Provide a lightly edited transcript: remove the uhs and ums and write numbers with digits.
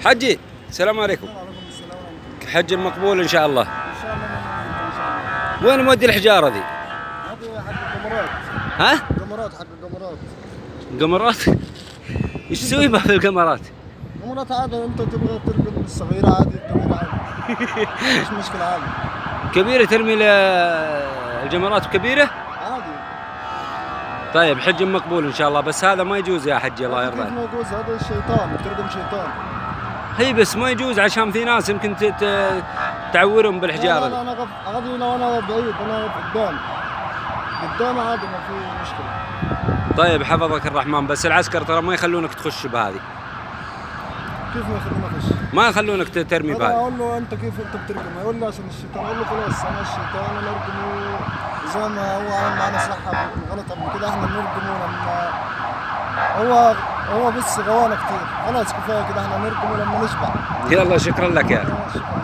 حجي السلام عليكم. حج مقبول ان شاء الله. ان شاء الله ان شاء الله. وين مودي الحجاره ذي؟ هذه حق القمرات. ها؟ قمرات حق القمرات. قمرات؟ ايش تسوي بها في القمرات؟ قمرات عادي، انت تبغى تركب الصغيره عادي، الكبيره عادي. مش مشكله عادي. كبيره ترمي الجمرات كبيره؟ عادي. طيب حج مقبول ان شاء الله، بس هذا ما يجوز يا حجي الله كيف يرضى. ما يجوز؟ هذا الشيطان، ترقم شيطان. هي بس ما يجوز عشان في ناس يمكن تعورهم بالحجاره لا ذي. انا عادي، لو انا بعيد انا قدام عادي ما في مشكله. طيب حفظك الرحمن، بس العسكر ترى ما يخلونك تخش بهذه. كيف ما يخليني اخش؟ ما يخلونك ترمي انا بهذه. اقول له انت كيف انت بترقم؟ يقول لي عشان الشيطان. اقول له خلاص انا الشيطان، انا ارقمه زي ما هو عمل معنا صح غلط قبل كده، احنا نرقمه لما هو بس غوانا كتير. خلاص كفايه كده، احنا نرقمه لما نشبع. يلا شكرا لك يا شكرا.